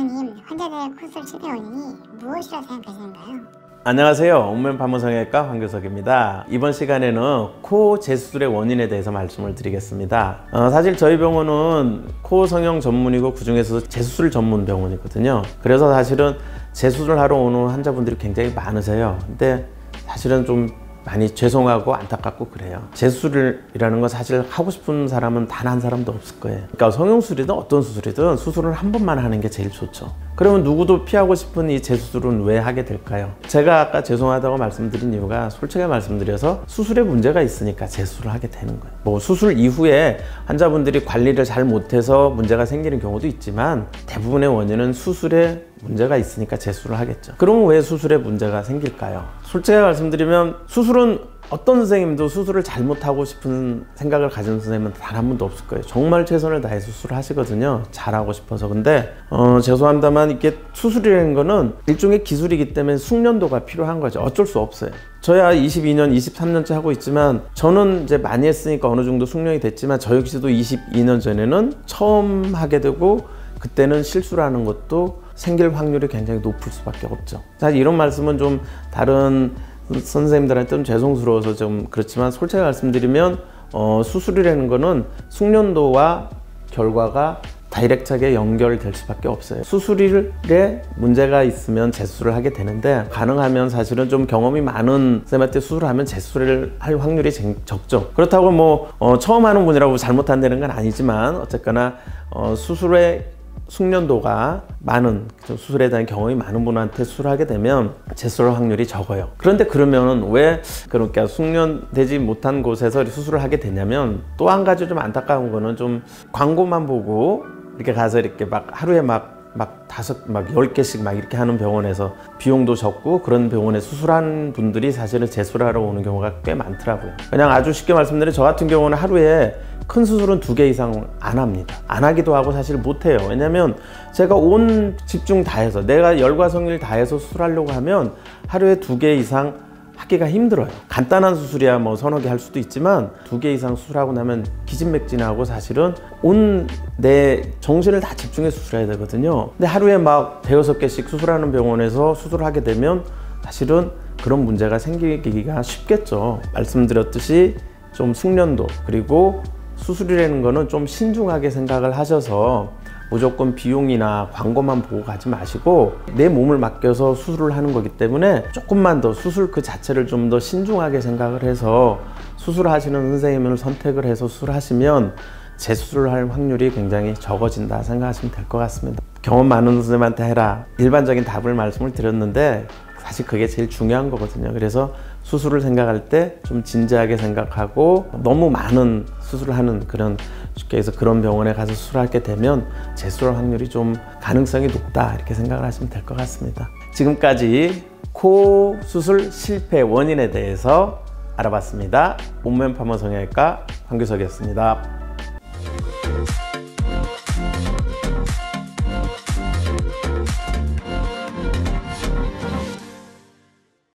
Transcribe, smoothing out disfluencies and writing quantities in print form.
원장님, 환자들의 콧물 실패 원인이 무엇이라고 생각하시는가요? 안녕하세요. 옥면파무성형외과 황교석입니다. 이번 시간에는 코 재수술의 원인에 대해서 말씀을 드리겠습니다. 사실 저희 병원은 코 성형 전문이고 그중에서도 재수술 전문 병원이거든요. 그래서 사실은 재수술을 하러 오는 환자분들이 굉장히 많으세요. 근데 사실은 좀 많이 죄송하고 안타깝고 그래요. 재수술이라는 건 사실 하고 싶은 사람은 단 한 사람도 없을 거예요. 그러니까 성형수술이든 어떤 수술이든 수술을 한 번만 하는 게 제일 좋죠. 그러면 누구도 피하고 싶은 이 재수술은 왜 하게 될까요? 제가 아까 죄송하다고 말씀드린 이유가 솔직하게 말씀드려서 수술에 문제가 있으니까 재수술을 하게 되는 거예요. 뭐 수술 이후에 환자분들이 관리를 잘 못해서 문제가 생기는 경우도 있지만 대부분의 원인은 수술에 문제가 있으니까 재수술을 하겠죠. 그럼 왜 수술에 문제가 생길까요? 솔직하게 말씀드리면 수술은 어떤 선생님도 수술을 잘못하고 싶은 생각을 가진 선생님은 단 한 분도 없을 거예요. 정말 최선을 다해서 수술을 하시거든요. 잘하고 싶어서. 근데 죄송합니다만 이게 수술이라는 거는 일종의 기술이기 때문에 숙련도가 필요한 거죠. 어쩔 수 없어요. 저야 22년, 23년째 하고 있지만 저는 이제 많이 했으니까 어느 정도 숙련이 됐지만 저 역시도 22년 전에는 처음 하게 되고 그때는 실수를 하는 것도 생길 확률이 굉장히 높을 수밖에 없죠. 사실 이런 말씀은 좀 다른 선생님들한테는 죄송스러워서 좀 그렇지만 솔직히 말씀드리면 수술이라는 거는 숙련도와 결과가 다이렉트하게 연결될 수밖에 없어요. 수술에 문제가 있으면 재수술을 하게 되는데 가능하면 사실은 좀 경험이 많은 선생님한테 수술을 하면 재수술을 할 확률이 적죠. 그렇다고 뭐 처음 하는 분이라고 잘못한다는 건 아니지만 어쨌거나 수술의 숙련도가 많은 수술에 대한 경험이 많은 분한테 수술을 하게 되면 재수술 확률이 적어요. 그런데 그러면 왜 그렇게 숙련되지 못한 곳에서 수술을 하게 되냐면 또 한 가지 좀 안타까운 거는 좀 광고만 보고 이렇게 가서 이렇게 막 하루에 막 10개씩 막 이렇게 하는 병원에서 비용도 적고 그런 병원에 수술한 분들이 사실은 재수술하러 오는 경우가 꽤 많더라고요. 그냥 아주 쉽게 말씀드리면 저 같은 경우는 하루에 큰 수술은 2개 이상 안 합니다. 안 하기도 하고 사실 못 해요. 왜냐면 제가 온 집중 다 해서 내가 열과 성의를 다해서 수술하려고 하면 하루에 2개 이상 하기가 힘들어요. 간단한 수술이야 뭐 서너 개 할 수도 있지만 2개 이상 수술하고 나면 기진맥진하고 사실은 온 내 정신을 다 집중해서 수술해야 되거든요. 근데 하루에 막 5~6개씩 수술하는 병원에서 수술을 하게 되면 사실은 그런 문제가 생기기가 쉽겠죠. 말씀드렸듯이 좀 숙련도 그리고 수술이라는 거는 좀 신중하게 생각을 하셔서 무조건 비용이나 광고만 보고 가지 마시고 내 몸을 맡겨서 수술을 하는 거기 때문에 조금만 더 수술 그 자체를 좀 더 신중하게 생각을 해서 수술하시는 선생님을 선택을 해서 수술하시면 재수술을 할 확률이 굉장히 적어진다 생각하시면 될 것 같습니다. 경험 많은 선생님한테 해라 일반적인 답을 말씀을 드렸는데 사실 그게 제일 중요한 거거든요. 그래서 수술을 생각할 때 좀 진지하게 생각하고 너무 많은 수술을 하는 그런 쉽게 해서 그런 병원에 가서 수술하게 되면 재수술 확률이 좀 가능성이 높다 이렇게 생각을 하시면 될 것 같습니다. 지금까지 코 수술 실패 원인에 대해서 알아봤습니다. 옥면파무성형외과 황교석이었습니다.